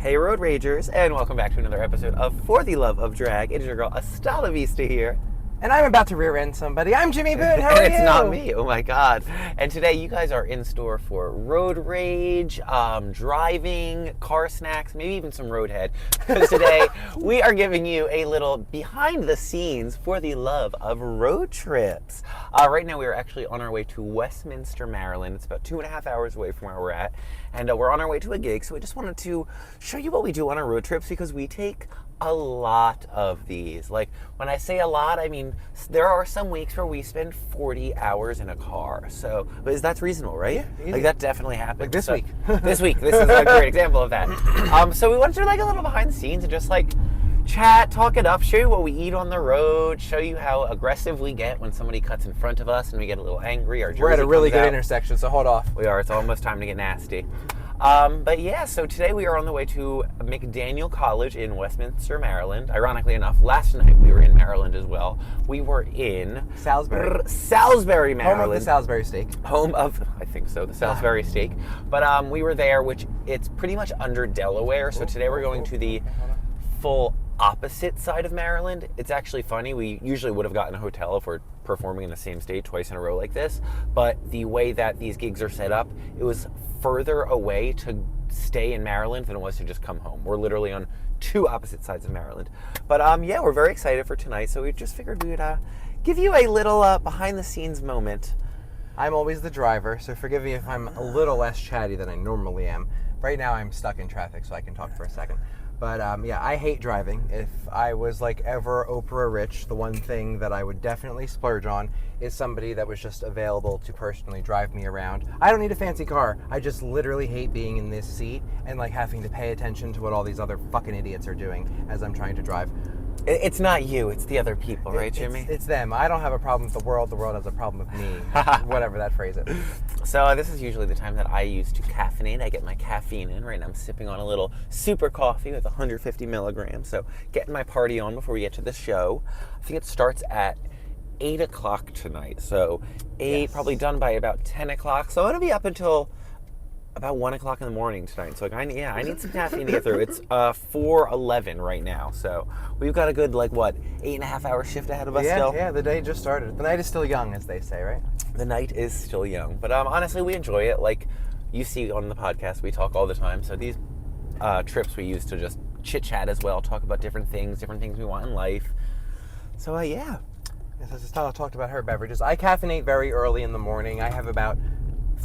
Hey Road Ragers, and welcome back to another episode of For the Love of Drag. It is your girl Astala Vista here. And I'm about to rear end somebody. I'm Jimmy Boone, how are you? It's not me, oh my god. And today you guys are in store for road rage, driving, car snacks, maybe even some roadhead. Because today we are giving you a little behind the scenes for the love of road trips. Right now we are actually on our way to Westminster, Maryland. It's about 2.5 hours away from where we're at. And we're on our way to a gig, so we just wanted to show you what we do on our road trips because we take a lot of these. Like, when I say a lot, I mean, there are some weeks where we spend 40 hours in a car. So, but that's reasonable, right? Yeah, easy. Like, that definitely happens. Like this week. This is a great example of that. So we want to do like a little behind the scenes and just like chat, talk it up, show you what we eat on the road, show you how aggressive we get when somebody cuts in front of us and we get a little angry. Our We're at a really good out. intersection, so hold off. We are. It's almost time to get nasty. But yeah, so today we are on the way to McDaniel College in Westminster, Maryland. Ironically enough, last night we were in Maryland as well. We were in Salisbury, Maryland. Home of the Salisbury steak. Home of, I think so, the Salisbury steak. But we were there, which it's pretty much under Delaware. So today we're going to the full opposite side of Maryland. It's actually funny. We usually would have gotten a hotel if we're performing in the same state twice in a row like this. But the way that these gigs are set up, it was further away to stay in Maryland than it was to just come home. We're literally on two opposite sides of Maryland. But yeah, we're very excited for tonight. So we just figured we would give you a little behind the scenes moment. I'm always the driver, so forgive me if I'm a little less chatty than I normally am. Right now I'm stuck in traffic, so I can talk for a second. But yeah, I hate driving. If I was like ever Oprah rich, the one thing that I would definitely splurge on is somebody that was just available to personally drive me around. I don't need a fancy car. I just literally hate being in this seat and like having to pay attention to what all these other fucking idiots are doing as I'm trying to drive. It's not you, it's the other people, right, Jimmy? It's them. I don't have a problem with the world has a problem with me. Whatever that phrase is. So this is usually the time that I use to caffeinate. I get my caffeine in. Right now I'm sipping on a little super coffee with 150 milligrams. So getting my party on before we get to the show. I think it starts at 8 o'clock tonight. So 8, yes. Probably done by about 10 o'clock. So I'm going to be up until about 1 o'clock in the morning tonight. So like, I need some caffeine to get through. It's 4:11 right now. So we've got a good 8.5 hour shift ahead of us still. Yeah, the day just started. The night is still young, as they say, right? The night is still young. But honestly, we enjoy it. Like you see on the podcast, we talk all the time. So these trips we use to just chit chat as well, talk about different things we want in life. So yeah. Yes, as Astala talked about her beverages, I caffeinate very early in the morning. I have about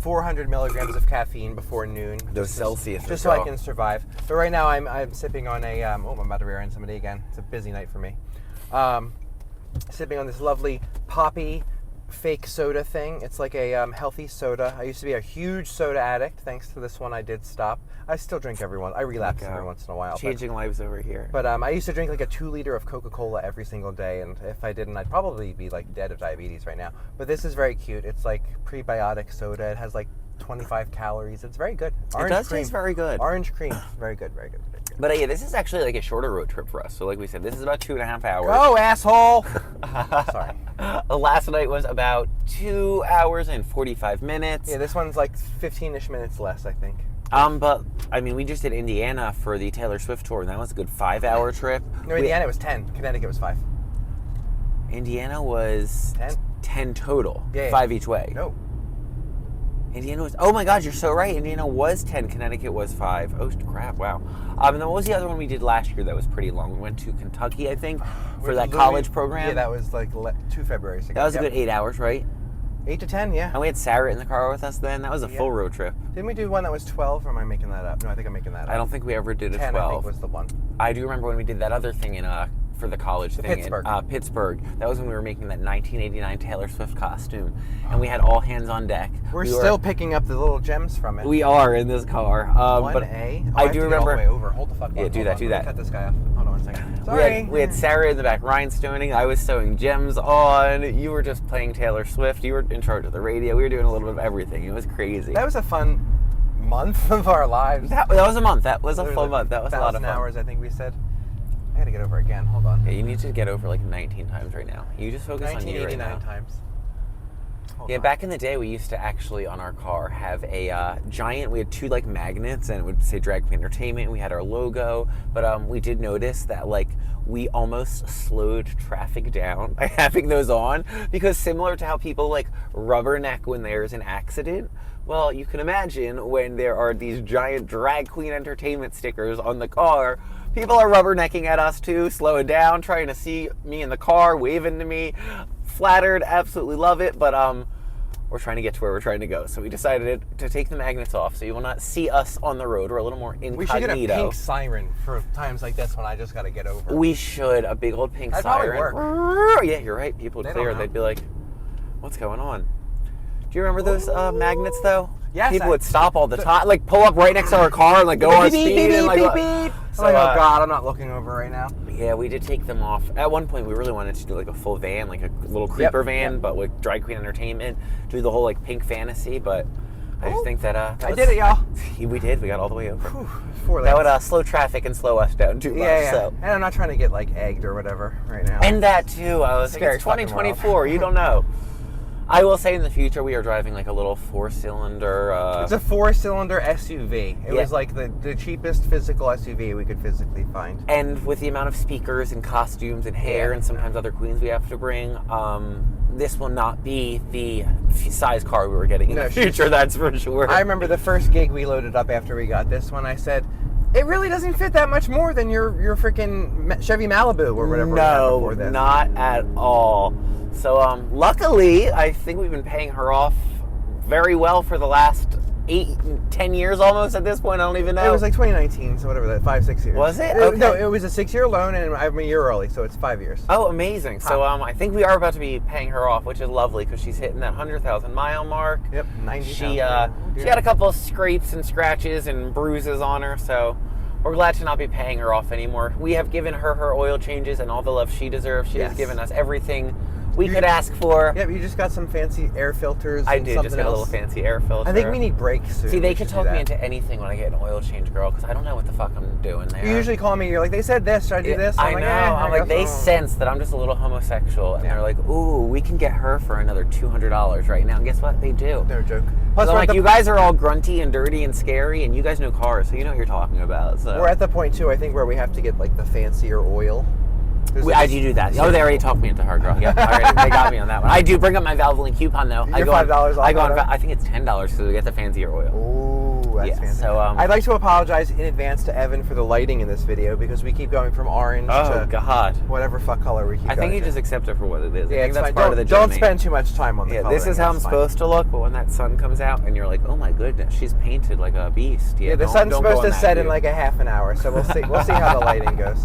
400 milligrams of caffeine before noon. Those Celsius. Just so I can survive. But right now I'm sipping on a, I'm about to rear end somebody again. It's a busy night for me. Sipping on this lovely poppy fake soda thing. It's like a healthy soda. I used to be a huge soda addict. Thanks to this one, I did stop. I still drink every once. I relapse every once in a while. Changing lives over here. But I used to drink like a 2-liter of Coca-Cola every single day, and if I didn't, I'd probably be like dead of diabetes right now. But this is very cute. It's like prebiotic soda. It has like 25 calories. It's very good. It does taste very good. Orange cream. Very good, very good. Very good. But yeah, this is actually like a shorter road trip for us. So like we said, this is about 2.5 hours. Go, asshole! Sorry. Last night was about 2 hours and 45 minutes. Yeah, this one's like 15-ish minutes less, I think. But I mean, we just did Indiana for the Taylor Swift tour, and that was a good 5-hour trip. No, Indiana was 10. Connecticut was 5. Indiana was 10 total. Yeah. 5 each way. No. Indiana was, oh my God, you're so right. Indiana was 10, Connecticut was 5. Oh crap, wow. And then what was the other one we did last year that was pretty long? We went to Kentucky, I think, for that college program. Yeah, that was like 2 Februarys ago. That was a good 8 hours, right? 8 to 10, yeah. And we had Sarah in the car with us then. That was a full road trip. Didn't we do one that was 12, or am I making that up? No, I think I'm making that up. I don't think we ever did a 10, 12. I think was the one. I do remember when we did that other thing in for the college thing Pittsburgh. in Pittsburgh. That was when we were making that 1989 Taylor Swift costume, and we had all hands on deck. We're still picking up the little gems from it. We are in this car. 1A? I do remember. All the way over. Hold the fuck on. Yeah, do that. Cut this guy off. Hold on a second. Sorry. We had Sarah in the back rhinestoning. I was sewing gems on. You were just playing Taylor Swift. You were in charge of the radio. We were doing a little bit of everything. It was crazy. That was a fun month of our lives. That was a month. That was a full month. That was a lot of fun. 1,000 hours, I think we said. I gotta get over again. Hold on. Yeah, you need to get over like 19 times right now. You just focus on you right now. 1989 times. Hold Yeah, on. back in the day, we used to actually on our car have a giant. We had two like magnets, and it would say DragFam Entertainment. We had our logo, but we did notice that like we almost slowed traffic down by having those on, because similar to how people like rubberneck when there's an accident. Well, you can imagine when there are these giant Drag Queen Entertainment stickers on the car, people are rubbernecking at us too, slowing down, trying to see me in the car, waving to me. Flattered, absolutely love it, but we're trying to get to where we're trying to go. So we decided to take the magnets off so you will not see us on the road. We're a little more incognito. We should get a pink siren for times like this when I just got to get over. We should, a big old pink That'd siren. probably work. Yeah, you're right. People would They clear. don't know. They'd be like, what's going on? Do you remember those magnets though? Yes, People would stop all the time, like pull up right next to our car and like go on speed and like. So, oh God, I'm not looking over right now. Yeah, we did take them off. At one point, we really wanted to do like a full van, like a little creeper van, but with Drag Queen Entertainment, do the whole like pink fantasy. But I just think that I did it, y'all. We did. We got all the way over. Whew, That would slow traffic and slow us down too much. Yeah. So. And I'm not trying to get like egged or whatever right now. And that too. I was Scary it's fucking 2024. You don't know. I will say in the future we are driving like a little 4-cylinder. It's a 4-cylinder SUV. It Yeah. was like the cheapest physical SUV we could physically find. And with the amount of speakers and costumes and hair and sometimes other queens we have to bring, this will not be the size car we were getting in the future, that's for sure. I remember the first gig we loaded up after we got this one. I said, it really doesn't fit that much more than your freaking Chevy Malibu or whatever. we had No, before this. not at all. So luckily, I think we've been paying her off very well for the last 8-10 years almost at this point. I don't even know. It was like 2019, so whatever that, 5-6 years. Was it? No, Okay. it was a 6-year loan, and I'm a year early, so it's 5 years. Oh, amazing. So I think we are about to be paying her off, which is lovely because she's hitting that 100,000 mile mark. Yep, 90. She had a couple of scrapes and scratches and bruises on her, so we're glad to not be paying her off anymore. We have given her oil changes and all the love she deserves. She has given us everything we could ask for. Yep, you just got some fancy air filters. I and did something just get a else. little fancy air filter. I think we need brakes soon. See, they We could should talk do me that. into anything when I get an oil change, girl, because I don't know what the fuck I'm doing there. You usually call me, you're like, they said this, should I do this? I know. I'm like, they sense. sense that I'm just a little homosexual, and they're like, ooh, we can get her for another $200 right now. And guess what? They do. No joke. Plus, Plus, I'm like, you guys are all grunty and dirty and scary, and you guys know cars, so you know what you're talking about. So we're at the point, too, I think, where we have to get, like, the fancier oil. I do that. Oh, they already talked me into her, girl. Yep, they got me on that one. I do bring up my Valvoline coupon, though. You're $5 off. I go on. I think it's $10 because we get the fancier oil. Ooh, that's fancy. So, I'd like to apologize in advance to Evan for the lighting in this video because we keep going from orange to God, whatever fuck color we keep I think going you to. just accept it for what it is. Yeah, I think that's fine. part of the Don't journey. spend too much time on the coloring. This is how I'm supposed to look, but when that sun comes out and you're like, oh my goodness, she's painted like a beast. Yeah, the sun's supposed to set in like a half an hour, so we'll see. We'll see how the lighting goes.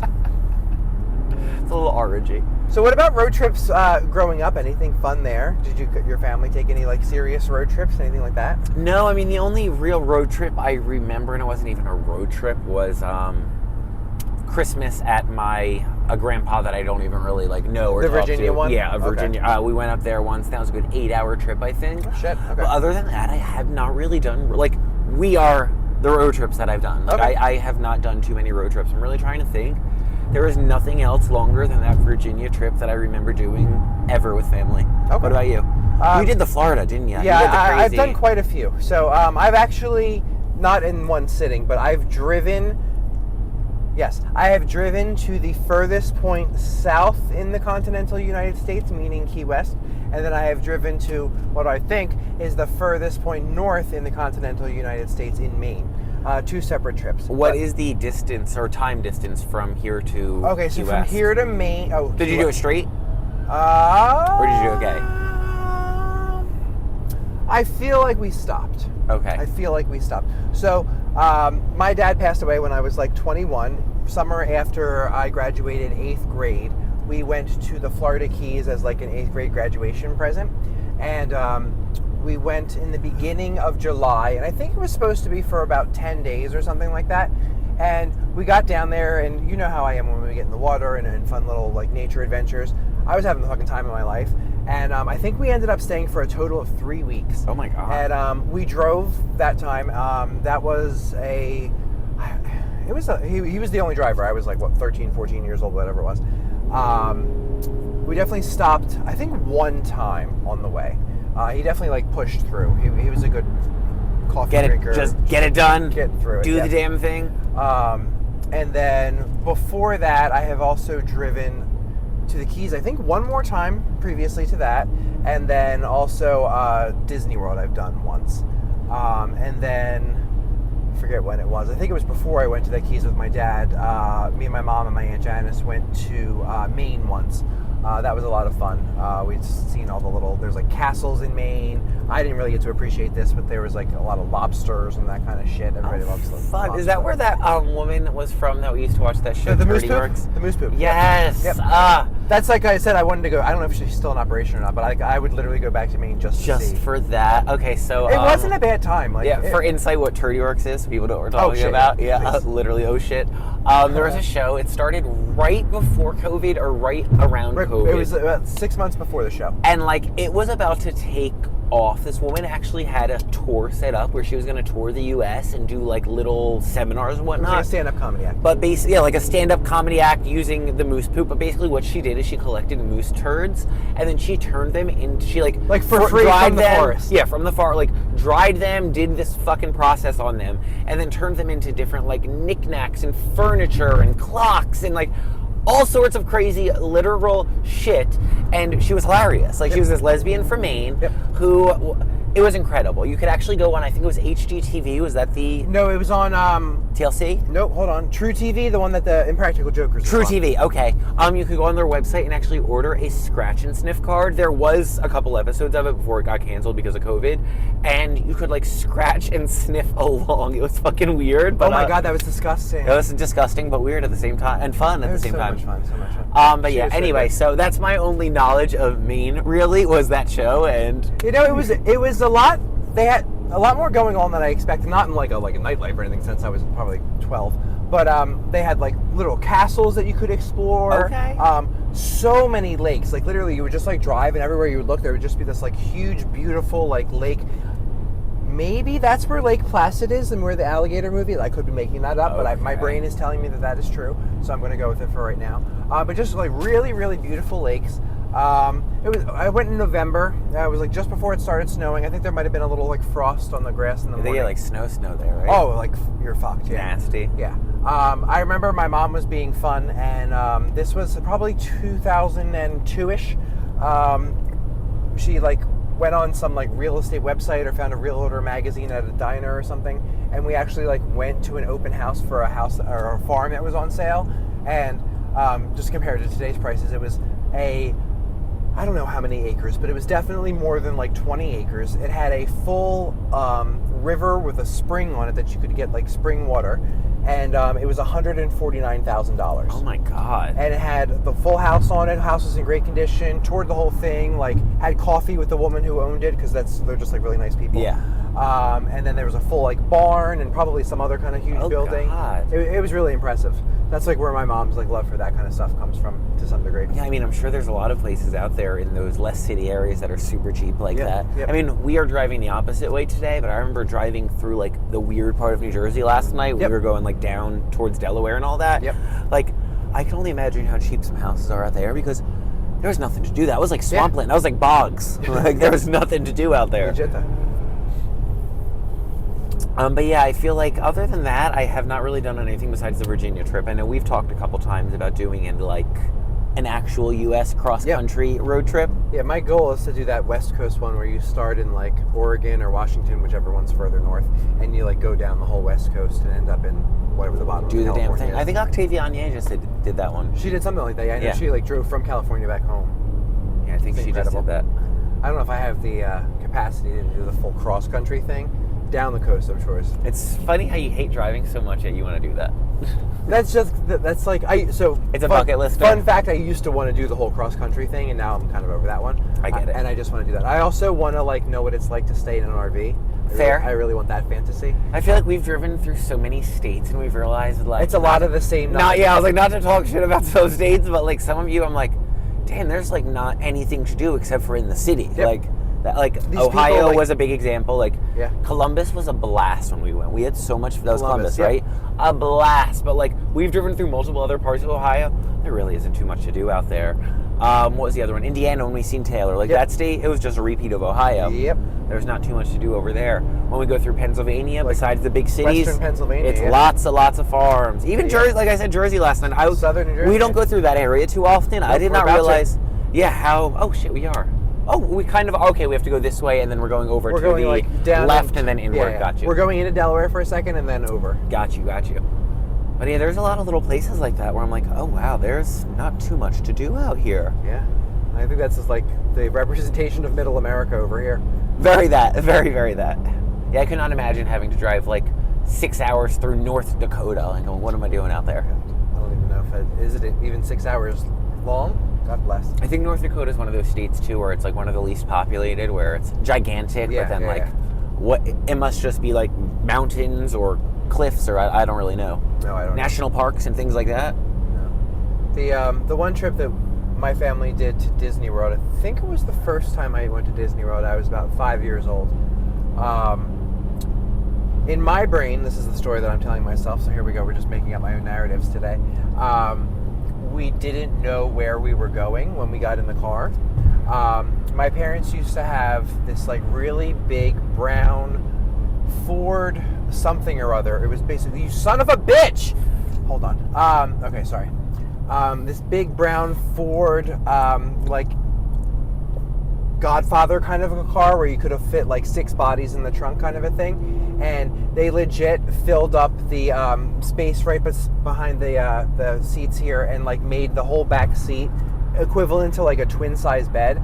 It's a little orangey. So, what about road trips growing up? Anything fun there? Did your family take any like serious road trips? Anything like that? No, I mean the only real road trip I remember, and it wasn't even a road trip, was Christmas at a grandpa that I don't even really like know or The talk Virginia to. one? Yeah, Virginia. Okay. We went up there once. That was a good 8-hour trip, I think. Oh, shit. Okay. But other than that, I have not really done like we are the road trips that I've done. Like Okay. I have not done too many road trips. I'm really trying to think. There is nothing else longer than that Virginia trip that I remember doing ever with family. Okay. What about you? You did the Florida, didn't you? Yeah, You did the I've crazy- done quite a few. So I've actually, not in one sitting, but I've driven, I have driven to the furthest point south in the continental United States, meaning Key West, and then I have driven to what I think is the furthest point north in the continental United States in Maine. 2 separate trips. What is the distance or time distance from here to Okay, so Key from West? here to Maine. Oh, Did you do it straight? Or did you do okay? I feel like we stopped. Okay. I feel like we stopped. So, my dad passed away when I was like 21. Summer after I graduated 8th grade, we went to the Florida Keys as like an 8th grade graduation present. And we went in the beginning of July, and I think it was supposed to be for about 10 days or something like that. And we got down there, and you know how I am when we get in the water and fun little like nature adventures. I was having the fucking time of my life. And I think we ended up staying for a total of 3 weeks. Oh my God. And we drove that time. That was he was the only driver. I was like, 13, 14 years old, whatever it was. We definitely stopped, I think, one time on the way. he definitely like pushed through. He was a good coffee drinker. Just get it done. Get through it. Do the damn thing. And then before that, I have also driven to the Keys, I think one more time previously to that, and then also Disney World I've done once. And then I forget when it was. I think it was before I went to the Keys with my dad. Me and my mom and my Aunt Janice went to Maine once. That was a lot of fun. We'd seen all the little, there's like castles in Maine. I didn't really get to appreciate this, but there was like a lot of lobsters and that kind of shit. Everybody loves them. Fun. Is that where that woman was from that we used to watch that show? The Moose Poop? The Moose Poop. Yes. Yep. That's like I said, I wanted to go. I don't know if she's still in operation or not, but I would literally go back to Maine just to see. For that. Okay, so it wasn't a bad time. Like, for insight, what Turdy Works is, people know what we're talking about. Yeah, literally, oh shit. There was a show. It started right before COVID or right around COVID. It was about 6 months before the show. And like it was about to take off. This woman actually had a tour set up where she was going to tour the U.S. and do like little seminars and whatnot. It was like a stand-up comedy act. But basically, like a stand-up comedy act using the moose poop. But basically, what she did is she collected moose turds and then she turned them into for free from the forest. Yeah, from the forest. Like dried them, did this fucking process on them, and then turned them into different like knickknacks and furniture and clocks and like all sorts of crazy literal shit. And she was hilarious. Like, she was this lesbian from Maine who, it was incredible. You could actually go on, I think it was HGTV. Was that the... No, it was on... TLC? Nope, hold on. True TV, the one that the Impractical Jokers True TV, okay. You could go on their website and actually order a scratch and sniff card. There was a couple episodes of it before it got canceled because of COVID. And you could, like, scratch and sniff along. It was fucking weird. But, oh my God, that was disgusting. It was disgusting, but weird at the same time. And fun at the same time. So much fun. But yeah, anyway, so that's my only knowledge of Maine, really, was that show. And you know, it was a lot. They had a lot more going on than I expected. Not in like a nightlife or anything, since I was probably 12. But they had like little castles that you could explore. Okay. So many lakes. Like literally, you would just like drive, and everywhere you would look, there would just be this like huge, beautiful like lake. Maybe that's where Lake Placid is and where the alligator movie. I could be making that up, but my brain is telling me that is true, so I'm going to go with it for right now. But just like really, really beautiful lakes. I went in November. It was like just before it started snowing. I think there might have been a little like frost on the grass in the morning. They get like snow there, right? Oh, like you're fucked. Yeah. Nasty. Yeah. I remember my mom was being fun, and this was probably 2002-ish. She like went on some like real estate website or found a realtor magazine at a diner or something, and we actually like went to an open house for a house or a farm that was on sale, and just compared to today's prices, it was I don't know how many acres, but it was definitely more than like 20 acres. It had a full river with a spring on it that you could get like spring water, and it was $149,000. Oh my God. And it had the full house on it. House was in great condition. Toured the whole thing. Like had coffee with the woman who owned it, because they're just like really nice people. Yeah. And then there was a full like barn and probably some other kind of huge building. God. It was really impressive. That's like where my mom's like love for that kind of stuff comes from to some degree. Yeah, I mean, I'm sure there's a lot of places out there in those less city areas that are super cheap like that. Yep. I mean, we are driving the opposite way today, but I remember driving through like the weird part of New Jersey last night. We were going like down towards Delaware and all that. Yep. Like, I can only imagine how cheap some houses are out there, because there was nothing to do. That was like swampland. That was like bogs. Like, there was nothing to do out there. Legit though. But yeah, I feel like other than that, I have not really done anything besides the Virginia trip. I know we've talked a couple times about doing an actual U.S. cross-country road trip. Yeah, my goal is to do that West Coast one where you start in like Oregon or Washington, whichever one's further north, and you like go down the whole West Coast and end up in whatever the bottom of Do the California damn thing. is. I think Octavia Anye just did that one. She did something like that. Yeah, I know she like drove from California back home. Yeah, I think she just did that. I don't know if I have the capacity to do the full cross-country thing down the coast, of course. It's funny how you hate driving so much yet you want to do that. That's like it's a bucket list. Fun fact: I used to want to do the whole cross country thing, and now I'm kind of over that one. I get it, and I just want to do that. I also want to like know what it's like to stay in an RV. Fair. I really want that fantasy. I feel like we've driven through so many states, and we've realized like it's a lot of the same. I was like, not to talk shit about those states, but like some of you, I'm like, damn, there's like not anything to do except for in the city. Yep. These Ohio was a big example. Like, Columbus was a blast when we went. We had so much. That was Columbus, right? A blast. But like, we've driven through multiple other parts of Ohio. There really isn't too much to do out there. What was the other one? Indiana, when we seen Taylor. Like, Yep. that state, it was just a repeat of Ohio. Yep. There's not too much to do over there. When we go through Pennsylvania, Like besides the big cities, Western Pennsylvania, it's yeah. lots of farms. Even Yeah. Jersey, like I said, Jersey last night. Southern New Jersey. We don't go through that area too often. I did we're not about to. realize. Yeah, how? Oh shit, we are. Oh, we kind of. Okay, we have to go this way, and then we're going over We're to going the like down left and then inward. Yeah. Got you. We're going into Delaware for a second and then over. Got you. But yeah, there's a lot of little places like that where I'm like, oh wow, there's not too much to do out here. Yeah. I think that's just like the representation of Middle America over here. Very that. Yeah, I could not imagine having to drive like 6 hours through North Dakota. Like, what am I doing out there? I don't even know is it even 6 hours long? God bless. I think North Dakota is one of those states too where it's like one of the least populated, where it's gigantic, Yeah, but then yeah, like, yeah. what? It must just be like mountains or cliffs, or I don't really know. No, I don't know. National parks and things like that. No. The one trip that my family did to Disney World, I think it was the first time I went to Disney World. I was about 5 years old. In my brain, this is the story that I'm telling myself, so here we go. We're just making up my own narratives today. We didn't know where we were going when we got in the car. My parents used to have this like really big brown Ford something or other. It was basically, you son of a bitch! Hold on. Okay, sorry. This big brown Ford, like Godfather kind of a car where you could have fit like 6 bodies in the trunk kind of a thing. And they legit filled up the space right behind the seats here and like made the whole back seat equivalent to like a twin size bed.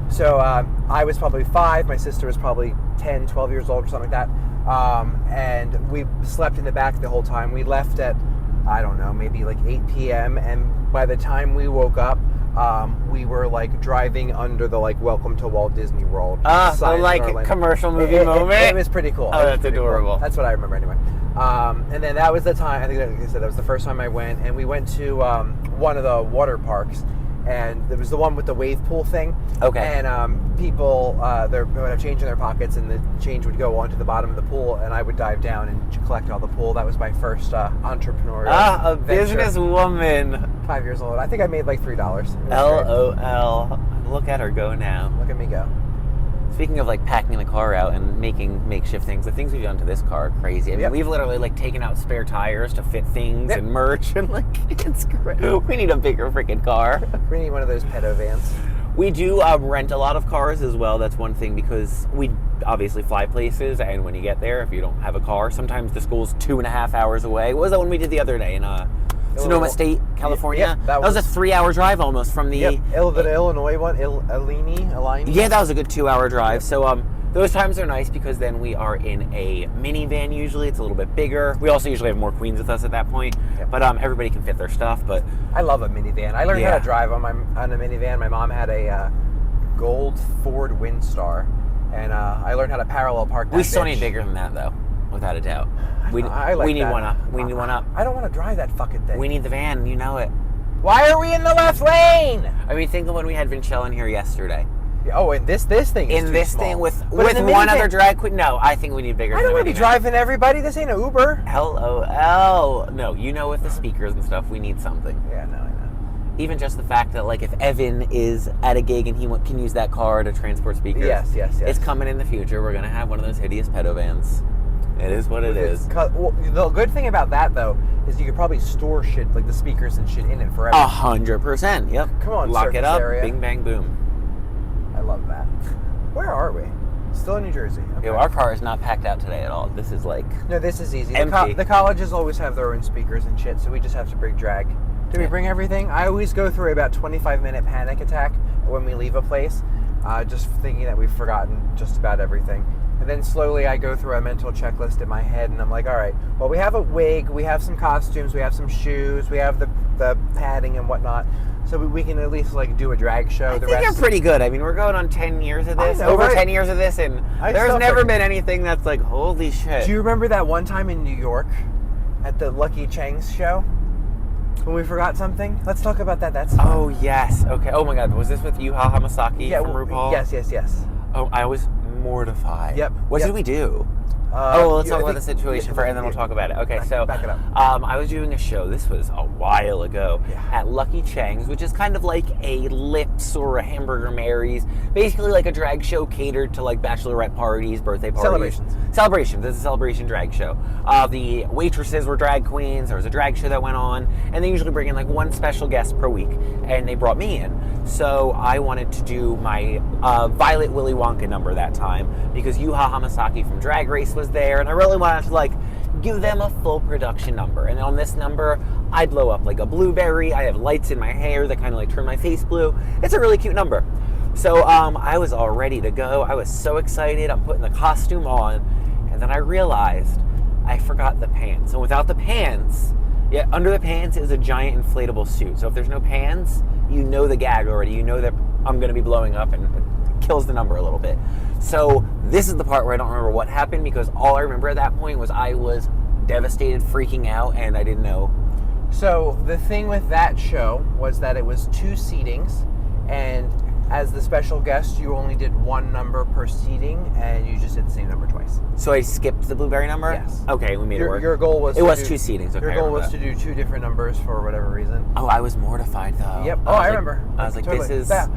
So I was probably 5, my sister was probably 10, 12 years old or something like that. And we slept in the back the whole time. We left at, I don't know, maybe like 8 p.m. And by the time we woke up, we were like driving under the like "Welcome to Walt Disney World" The sign in like Orlando. commercial movie moment. It was pretty cool. Oh, that's adorable. Cool. That's what I remember anyway. And then that was the time. I think, like I said, that was the first time I went, and we went to one of the water parks. And it was the one with the wave pool thing. Okay. And people, they would have change in their pockets, and the change would go onto the bottom of the pool, and I would dive down and collect all the pool. That was my first entrepreneurial A venture. businesswoman. 5 years old. I think I made like $3. LOL. Look at her go now. Look at me go. Speaking of like packing the car out and making makeshift things, the things we've done to this car are crazy. I mean, Yep. we've literally like taken out spare tires to fit things Yep. and merch, and like it's great. We need a bigger freaking car. We need one of those pedo vans. We do rent a lot of cars as well. That's one thing, because we obviously fly places, and when you get there, if you don't have a car, sometimes the school's 2.5 hours away. What was that one we did the other day in Sonoma State, California? Yep, that was a 3-hour drive almost from the... Yep, the Illinois one, Alini. Yeah, that was a good 2-hour drive. So those times are nice because then we are in a minivan usually. It's a little bit bigger. We also usually have more queens with us at that point. Yep. But everybody can fit their stuff. But I love a minivan. I learned how Yeah. to drive on a minivan. My mom had a gold Ford Windstar, and I learned how to parallel park that we still bitch. need bigger than that, though, without a doubt. We I need that. one up. We need one up. I don't want to drive that fucking thing. We need the van. You know it. Why are we in the left lane? I mean, think of when we had Vinchelle in here yesterday. Oh, and this thing is In too this small. thing with But in the one minivan- other drag queen. No, I think we need bigger. I than don't a want to be minivan. driving everybody. This ain't an Uber. LOL. No, you know, with the speakers and stuff, we need something. Yeah, no, I know. Even just the fact that, like, if Evan is at a gig and he can use that car to transport speakers, Yes. it's coming in the future. We're gonna have one of those hideous pedo vans. It is what it is. Well, the good thing about that though is you could probably store shit like the speakers and shit in it forever. 100%. Yep. Come on, lock it surface up. area. Bing bang boom. I love that. Where are we? Still in New Jersey. Okay. Yo, our car is not packed out today at all. This is like No, this is easy. Empty. The colleges always have their own speakers and shit, so we just have to bring drag. Do we bring everything? I always go through about 25-minute panic attack when we leave a place, just thinking that we've forgotten just about everything. And then slowly I go through a mental checklist in my head, and I'm like, all right, well, we have a wig, we have some costumes, we have some shoes, we have the padding and whatnot, so we can at least like do a drag show. I think you're pretty good. I mean, we're going on 10 years of this, I know, over right? 10 years of this, and I there's still never forget. been anything that's like, holy shit. Do you remember that one time in New York at the Lucky Cheng's show when we forgot something? Let's talk about that. That's fun. Oh, yes. Okay. Oh, my God. Was this with Yuha Hamasaki from RuPaul? Yes. Oh, I was mortified. Yep. What Yep. did we do? Let's talk about the situation first, and then we'll talk about it. Okay, back it up. I was doing a show, this was a while ago, Yeah. at Lucky Cheng's, which is kind of like a Lips or a Hamburger Mary's, basically like a drag show catered to like bachelorette parties, birthday parties. Celebrations. It's a celebration drag show. The waitresses were drag queens, there was a drag show that went on, and they usually bring in like one special guest per week, and they brought me in. So I wanted to do my Violet Willy Wonka number that time, because Yuha Hamasaki from Drag Race was there, and I really wanted to like give them a full production number. And on this number, I blow up like a blueberry. I have lights in my hair that kind of like turn my face blue. It's a really cute number. So I was all ready to go. I was so excited. I'm putting the costume on, and then I realized I forgot the pants. And without the pants, under the pants is a giant inflatable suit. So if there's no pants, you know the gag already. You know that I'm going to be blowing up, and it kills the number a little bit. So this is the part where I don't remember what happened, because all I remember at that point was I was devastated, freaking out, and I didn't know. So the thing with that show was that it was 2 seatings, and as the special guest, you only did 1 number per seating, and you just did the same number twice. So I skipped the blueberry number? Yes. Okay, we made it work. Your goal was... It was 2 seatings, okay. Your goal was to do 2 different numbers for whatever reason. Oh, I was mortified, though. Yep. I remember. I was like, totally. this is...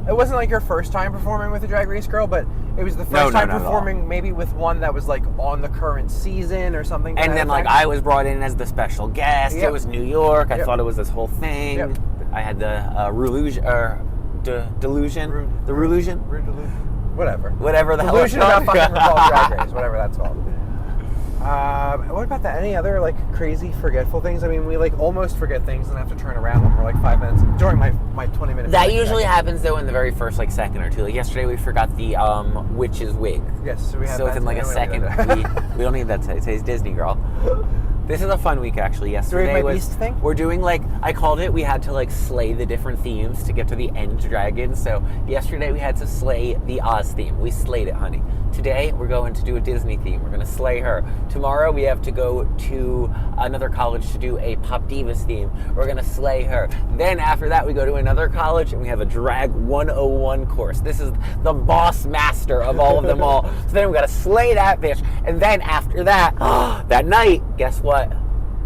It wasn't like your first time performing with a Drag Race girl, but it was the first time performing maybe with one that was like on the current season or something. And then like I was brought in as the special guest. Yep. It was New York. I thought it was this whole thing. Yep. I had the delusion. Whatever the hell it's Delusion about called. fucking RuPaul's Drag Race, whatever that's called. What about that? Any other like crazy forgetful things? I mean, we like almost forget things and have to turn around when we're like 5 minutes during my 20-minute. That usually happens though in the very first like second or two. Like yesterday we forgot the witch's wig. Yes, so we have. So within like a second, we don't need that today. Today's Disney girl. This is a fun week actually. Yesterday was Beast thing? We're doing like I called it. We had to like slay the different themes to get to the end dragon. So yesterday we had to slay the Oz theme. We slayed it, honey. Today we're going to do a Disney theme. We're gonna slay her. Tomorrow we have to go to another college to do a Pop Divas theme. We're gonna slay her. Then after that we go to another college and we have a Drag 101 course. This is the boss master of all of them all. So then we gotta slay that bitch. And then after that, that night, guess what?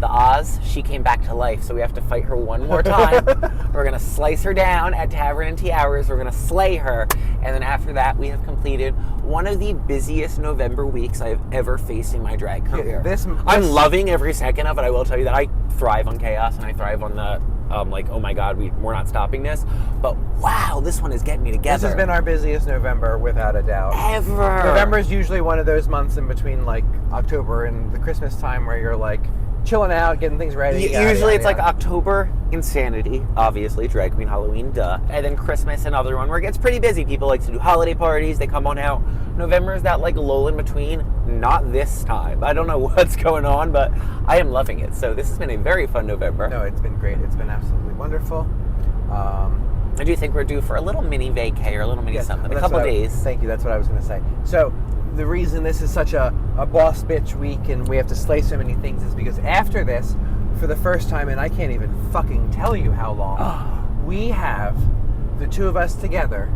The Oz, she came back to life, so we have to fight her one more time. We're gonna slice her down at Tavern and Tiaras. We're gonna slay her, and then after that, we have completed one of the busiest November weeks I have ever faced in my drag career. I'm loving every second of it. I will tell you that I thrive on chaos, and I thrive on the like, oh my God, we're not stopping this. But wow, this one is getting me together. This has been our busiest November, without a doubt. Ever. November is usually one of those months in between like October and the Christmas time where you're like chilling out, getting things ready. Usually it's like October, Insanity, obviously, Drag Queen Halloween, duh. And then Christmas, another one where it gets pretty busy. People like to do holiday parties, they come on out. November is that like lull in between. Not this time. I don't know what's going on, but I am loving it. So this has been a very fun November. No, it's been great. It's been absolutely wonderful. I do think we're due for a little mini vacay or a little mini something. A couple days. Thank you, that's what I was going to say. So the reason this is such a boss bitch week and we have to slay so many things is because after this, for the first time, and I can't even fucking tell you how long, we have, the two of us together,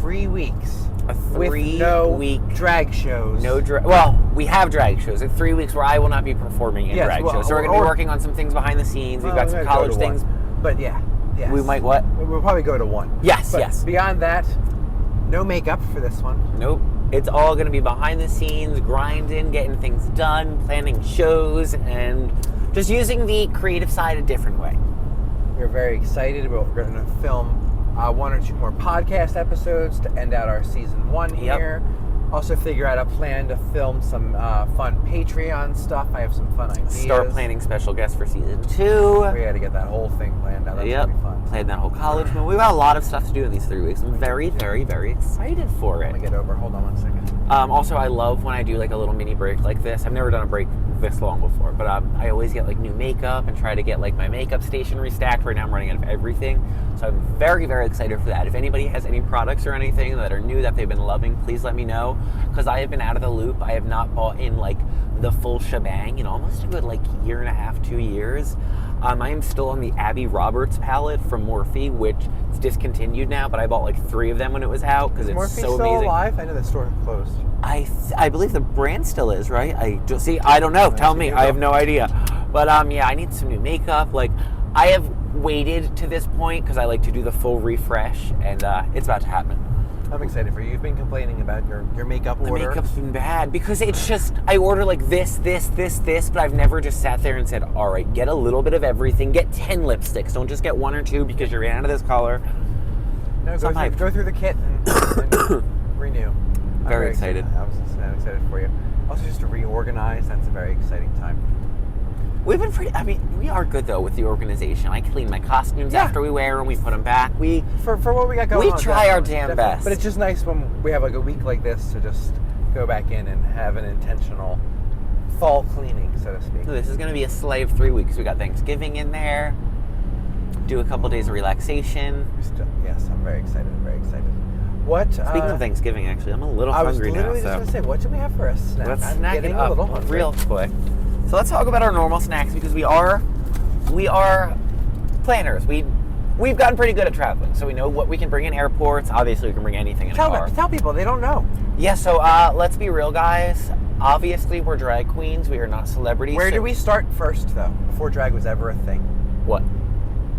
3 weeks. A 3-week drag shows. Well, we have drag shows. It's 3 weeks where I will not be performing in drag shows. So we're going to be working on some things behind the scenes. We've got some college things. But yeah. Yes. We might what? We'll probably go to one. Yes, but yes. Beyond that, no makeup for this one. Nope. It's all going to be behind the scenes, grinding, getting things done, planning shows, and just using the creative side a different way. We're very excited. We're going to film 1 or 2 more podcast episodes to end out our season 1 here. Yep. Also figure out a plan to film some fun Patreon stuff. I have some fun ideas. Start planning special guests for season 2. We got to get that whole thing planned out. That's going to be fun. Plan that whole college movie. We've got a lot of stuff to do in these 3 weeks. I'm very, very, very excited for it. Let me get over. Hold on 1 second. Also, I love when I do like a little mini break like this. I've never done a break this long before, but I always get like new makeup and try to get like my makeup station restacked. Right now I'm running out of everything. So I'm very, very excited for that. If anybody has any products or anything that are new that they've been loving, please let me know, because I have been out of the loop. I have not bought in like the full shebang in almost a good like 1.5 years, 2 years. I am still on the Abby Roberts palette from Morphe, which is discontinued now, but I bought like 3 of them when it was out because it's Morphe's so still amazing. alive? I know the store closed. I believe the brand still is, right? I don't know. Tell me. I have no idea. But yeah, I need some new makeup. Like, I have waited to this point because I like to do the full refresh, and it's about to happen. I'm excited for you. You've been complaining about your makeup order. The makeup's been bad because it's just, I order like this, but I've never just sat there and said, all right, get a little bit of everything. Get 10 lipsticks. Don't just get 1 or 2 because you ran out of this color. No, go through the kit and renew. I'm very excited. I'm excited for you. Also, just to reorganize, that's a very exciting time. We've been we are good though with the organization. I clean my costumes after we wear them, we put them back. For what we got going on. We try our damn best. But it's just nice when we have like a week like this to just go back in and have an intentional fall cleaning, so to speak. So this is going to be a slave 3 weeks. We got Thanksgiving in there. Do a couple days of relaxation. Yes, I'm very excited. Speaking of Thanksgiving, actually, I'm a little hungry now. I was literally just going to say, what do we have for a snack? Let's I'm snack getting it up a little hungry. real quick. So let's talk about our normal snacks because we are planners. We've gotten pretty good at traveling, so we know what we can bring in airports. Obviously, we can bring anything in a car. Tell people, they don't know. Yeah, so let's be real, guys. Obviously, we're drag queens. We are not celebrities. Where did we start first, though, before drag was ever a thing? What?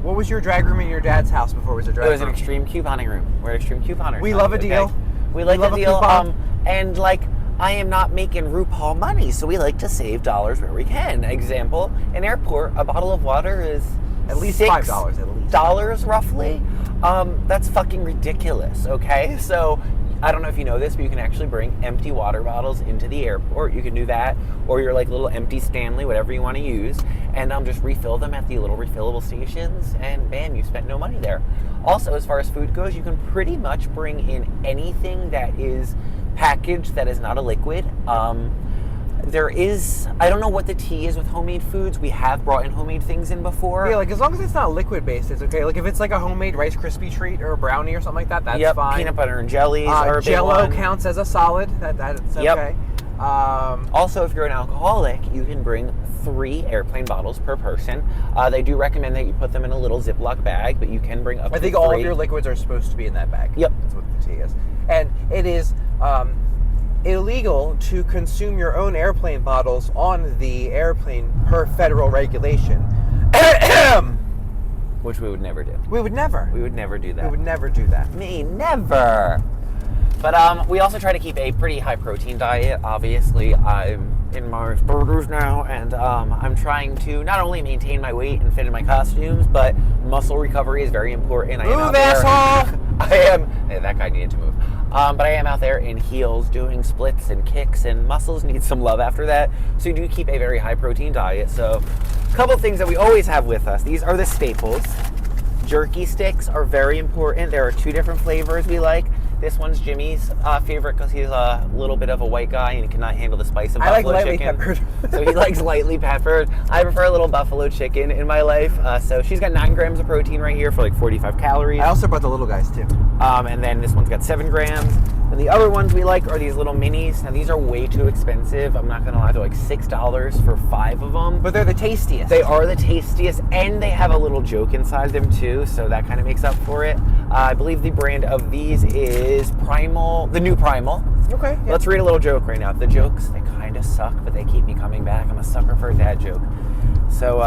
What was your drag room in your dad's house before it was a drag room? It was an extreme couponing room. We're extreme couponers. We love a deal. Okay? We like a deal. Coupon. And like, I am not making RuPaul money, so we like to save dollars where we can. Example, an airport, a bottle of water is at least $5 at least. Dollars roughly. That's fucking ridiculous. Okay, so I don't know if you know this, but you can actually bring empty water bottles into the airport. You can do that, or your like little empty Stanley, whatever you want to use, and just refill them at the little refillable stations, and bam, you spent no money there. Also, as far as food goes, you can pretty much bring in anything that is packaged that is not a liquid. There is, I don't know what the tea is with homemade foods. We have brought in homemade things in before. Yeah, like as long as it's not liquid based, it's okay. Like if it's like a homemade Rice Krispie treat or a brownie or something like that, that's fine. Peanut butter and jellies are a big Jell-O one. counts as a solid. That's okay. Also, if you're an alcoholic, you can bring 3 airplane bottles per person. They do recommend that you put them in a little Ziploc bag, but you can bring up to 3. I think all of your liquids are supposed to be in that bag. Yep. That's what the tea is. And it is illegal to consume your own airplane bottles on the airplane per federal regulation. Which we would never do. We would never. We would never do that. We would never do that. Me, never. But we also try to keep a pretty high protein diet. Obviously, I'm in Mars Burgers now, and I'm trying to not only maintain my weight and fit in my costumes, but muscle recovery is very important. Move, asshole! That guy needed to move. But I am out there in heels doing splits and kicks, and muscles need some love after that. So you do keep a very high protein diet. So a couple things that we always have with us. These are the staples. Jerky sticks are very important. There are 2 different flavors we like. This one's Jimmy's favorite because he's a little bit of a white guy and he cannot handle the spice of buffalo lightly chicken. Peppered. So he likes lightly peppered. I prefer a little buffalo chicken in my life. So she's got 9 grams of protein right here for like 45 calories. I also brought the little guys too. And then this one's got 7 grams. And the other ones we like are these little minis. Now these are way too expensive. I'm not gonna lie, they're like $6 for 5 of them. But they're the tastiest. They are the tastiest, and they have a little joke inside them too, so that kind of makes up for it. I believe the brand of these is Primal, the new Primal. Okay. Yeah. Let's read a little joke right now. The jokes, they kind of suck, but they keep me coming back. I'm a sucker for a dad joke. So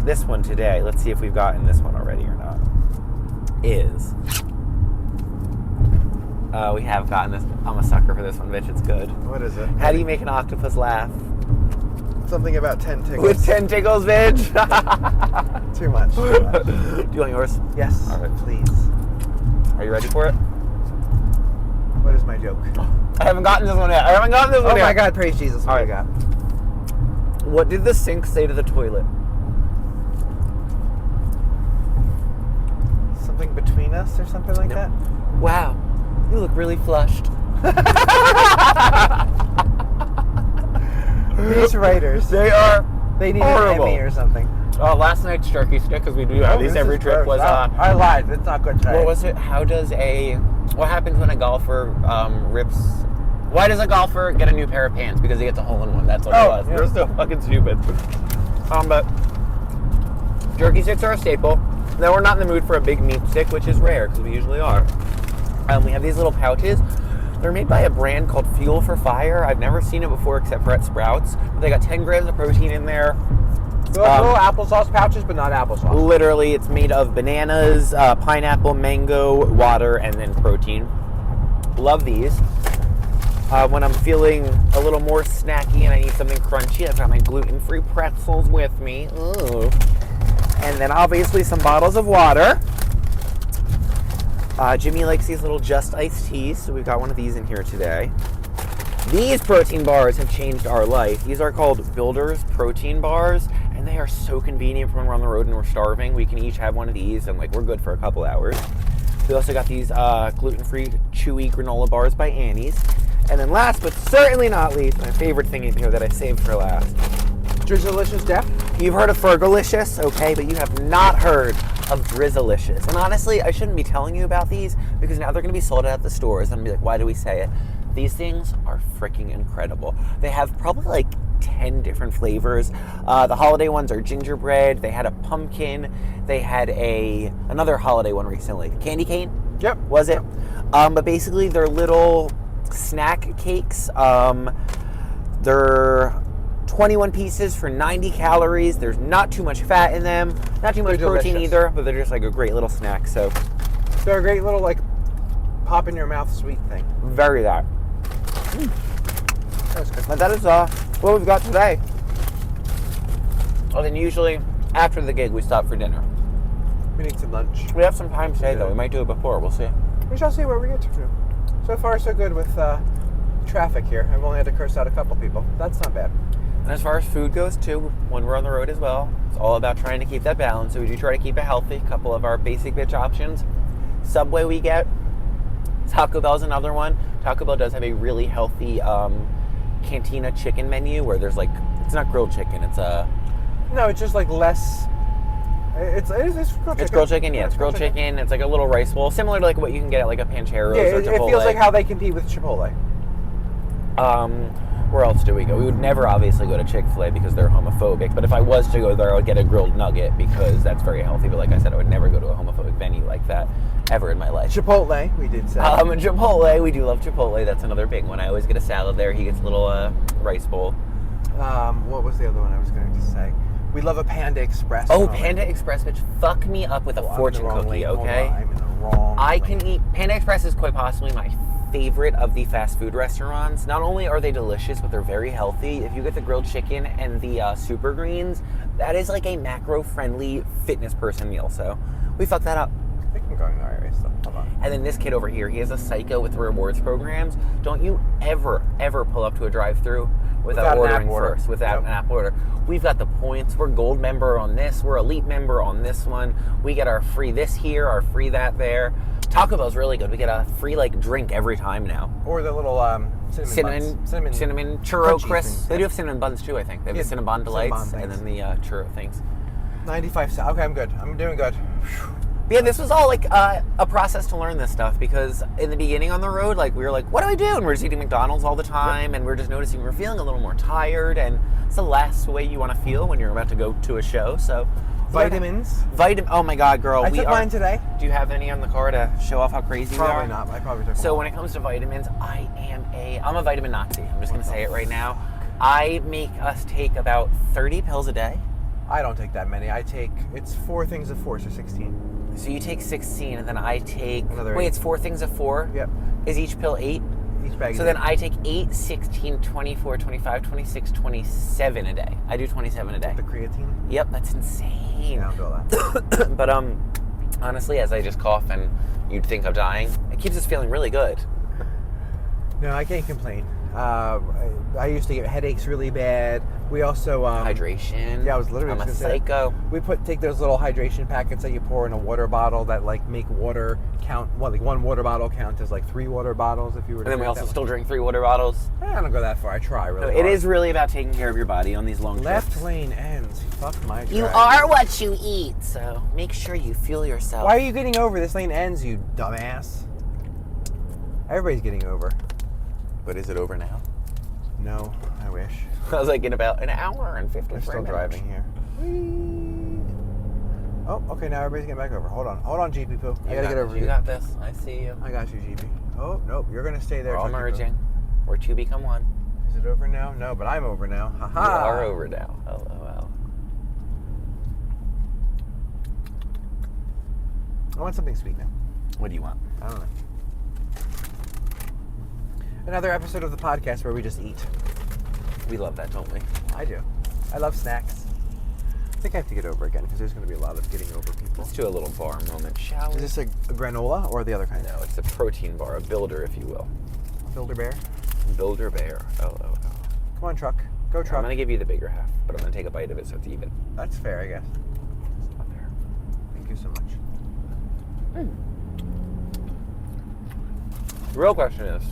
this one today, let's see if we've gotten this one already or not, is... we have gotten this. I'm a sucker for this one, bitch. It's good. What is it? How do you make an octopus laugh? Something about 10 tickles. With 10 tickles, bitch. Too much. Do you want yours? Yes. All right. Please. Are you ready for it? What is my joke? I haven't gotten this one yet. Oh my God, praise Jesus. What All right. do I got? What did the sink say to the toilet? Something between us or something like that? Wow, you look really flushed. These writers. They need horrible. an Emmy or something. Oh, last night's jerky stick, because we do have these every trip, was... I lied. It's not good today. What was it? What happens when a golfer rips... Why does a golfer get a new pair of pants? Because he gets a hole-in-one. That's what it was. Yeah. We're so fucking stupid. But Jerky sticks are a staple. Now we're not in the mood for a big meat stick, which is rare because we usually are. We have these little pouches. They're made by a brand called Fuel for Fire. I've never seen it before except for at Sprouts. But they got 10 grams of protein in there. Little applesauce pouches, but not applesauce. Literally, it's made of bananas, pineapple, mango, water, and then protein. Love these. When I'm feeling a little more snacky and I need something crunchy, I've got my gluten-free pretzels with me. Ooh. And then obviously some bottles of water. Jimmy likes these little Just iced teas, so we've got one of these in here today. These protein bars have changed our life. These are called Builder's Protein Bars, and they are so convenient for when we're on the road and we're starving. We can each have one of these, and we're good for a couple hours. We also got these gluten-free chewy granola bars by Annie's. And then last but certainly not least, my favorite thing in here that I saved for last. Drizzlicious Def. You've heard of Fergalicious, okay, but you have not heard of Drizzlicious. And honestly, I shouldn't be telling you about these because now they're going to be sold at the stores. And I'm going to be like, why do we say it? These things are freaking incredible. They have probably 10 different flavors. The holiday ones are gingerbread. They had a pumpkin. They had another holiday one recently. Candy cane? Yep. Was it? Yep. But basically they're little snack cakes. They're 21 pieces for 90 calories. There's not too much fat in them. Not too much protein either, but they're just a great little snack. So they're a great little pop in your mouth sweet thing. Very that. That's good. But that is what we've got today. And then usually after the gig we stop for dinner. We need some lunch. We have some time today though. We might do it before. We'll see. We shall see where we get to. So far so good with traffic here. I've only had to curse out a couple people. That's not bad. And as far as food goes too, when we're on the road as well, it's all about trying to keep that balance. So we do try to keep it healthy. A couple of our basic bitch options. Subway we get. Taco Bell's another one. Taco Bell does have a really healthy cantina chicken menu where there's it's not grilled chicken, it's no, it's just less. It's grilled chicken. It's grilled chicken, yeah. It's grilled chicken. It's a little rice bowl, similar to what you can get at a Pancheros or Chipotle. It feels like how they compete with Chipotle. Where else do we go? We would never obviously go to Chick-fil-A because they're homophobic, but if I was to go there, I would get a grilled nugget because that's very healthy. But like I said, I would never go to a homophobic venue like that ever in my life. Chipotle, we did say. Chipotle, we do love Chipotle. That's another big one. I always get a salad there. He gets a little rice bowl. What was the other one I was going to say? We love a Panda Express. Oh, Panda Express, which fuck me up with a fortune cookie, okay? I'm in the wrong lane. Can eat... Panda Express is quite possibly my favorite of the fast food restaurants. Not only are they delicious, but they're very healthy. If you get the grilled chicken and the super greens, that is a macro-friendly fitness person meal. So we fucked that up. I think I'm going the right way still. Hold on. And then this kid over here, he has a psycho with rewards programs. Don't you ever pull up to a drive-thru without ordering first, without an app order. We've got the points. We're gold member on this. We're elite member on this one. We get our free this here, our free that there. Taco Bell's really good. We get a free drink every time now. Or the little cinnamon churro crisps. They do have cinnamon buns too, I think. They have the Cinnabon Delights and then the churro things. 95 cents. Okay, I'm good. I'm doing good. But yeah, this was all a process to learn this stuff because in the beginning on the road, we were what do I do? And we're just eating McDonald's all the time, and we're just noticing we're feeling a little more tired, and it's the last way you want to feel when you're about to go to a show. So vitamins. Oh my God, girl. I took mine today. Do you have any on the car to show off how crazy we are? Probably not. I probably took So when it comes to vitamins, I'm a vitamin Nazi. I'm just going to say it right now. I make us take about 30 pills a day. I don't take that many. It's 4 things of 4, so 16. So you take 16, and then I take... Another 8. Wait, it's 4 things of 4? Yep. Is each pill 8? Each bag So then I take 8, 16, 24, 25, 26, 27 a day. I do 27 a day. The creatine? Yep, that's insane. Yeah, I'll do all that. But honestly, as I just cough and you'd think I'm dying, it keeps us feeling really good. No, I can't complain. I used to get headaches really bad. We also hydration. Yeah, I was literally. I'm a psycho. We take those little hydration packets that you pour in a water bottle that make water count. Well, one water bottle count as 3 water bottles if you were. And then we also still drink 3 water bottles. I don't go that far. I try really. It is really about taking care of your body on these long trips. Left lane ends. Fuck my. You are what you eat, so make sure you fuel yourself. Why are you getting over? This lane ends, you dumbass. Everybody's getting over. But is it over now? No, I wish. I was in about an hour and 50 We're still driving here. Oh, okay, now everybody's getting back over. Hold on, GP Poo. I gotta get over You here. got this. I see you. I got you, GP. Oh, nope, you're gonna stay there. We're all Tucky Poo. merging. We're two become one. Is it over now? No, but I'm over now. Ha You ha. are over now. LOL. I want something sweet now. What do you want? I don't know. Another episode of the podcast where we just eat. We love that, don't we? I do. I love snacks. I think I have to get over again because there's going to be a lot of getting over people. Let's do a little bar moment, shall we? Is this a granola or the other kind? No, it's a protein bar, a builder, if you will. Builder Bear? Builder bear. LOL. Come on, truck. Go, truck. I'm going to give you the bigger half, but I'm going to take a bite of it so it's even. That's fair, I guess. It's not fair. Thank you so much. The real question is,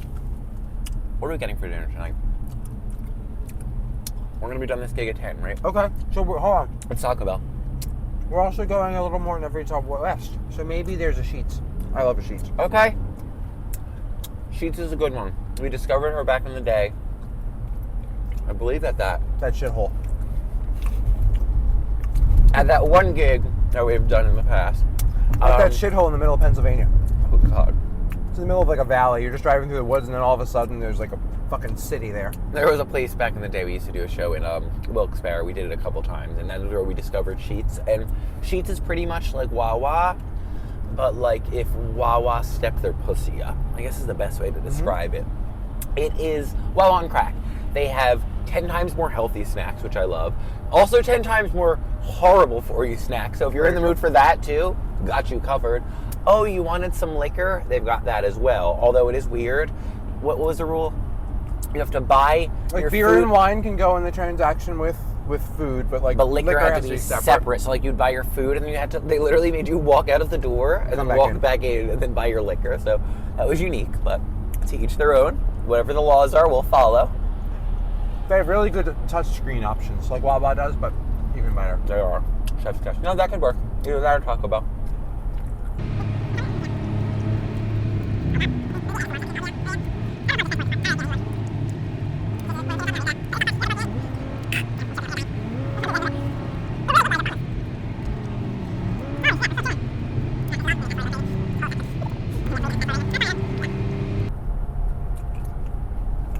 what are we getting for dinner tonight? We're going to be done this gig at 10, right? Okay, so hold on. Let's talk about. We're also going a little more in every top west. So maybe there's a Sheets. I love a Sheets. Okay. Sheets is a good one. We discovered her back in the day. I believe that shithole. at that one gig that we've done in the past. Like that shithole in the middle of Pennsylvania. Oh, God. It's in the middle of like a valley. You're just driving through the woods, and then all of a sudden, there's like a fucking city there. There was a place back in the day we used to do a show in Wilkes-Barre. We did it a couple times, and that is where we discovered Sheets. And Sheets is pretty much like Wawa, but like if Wawa stepped their pussy up. I guess is the best way to describe it. It is Wawa on crack. They have 10 times more healthy snacks, which I love. Also 10 times more horrible for you snacks. So if you're in the mood for that too, got you covered. Oh, you wanted some liquor? They've got that as well. Although it is weird. What was the rule? You have to buy Like your beer food. and wine can go in the transaction with food, but liquor had to be separate. So like you'd buy your food and then they literally made you walk out of the door and then walk back in and then buy your liquor. So that was unique, but to each their own. Whatever the laws are, we'll follow. They have really good touchscreen options, like Wawa does, but even better. They are. Chef's kiss. No, that could work. Either that or Taco Bell.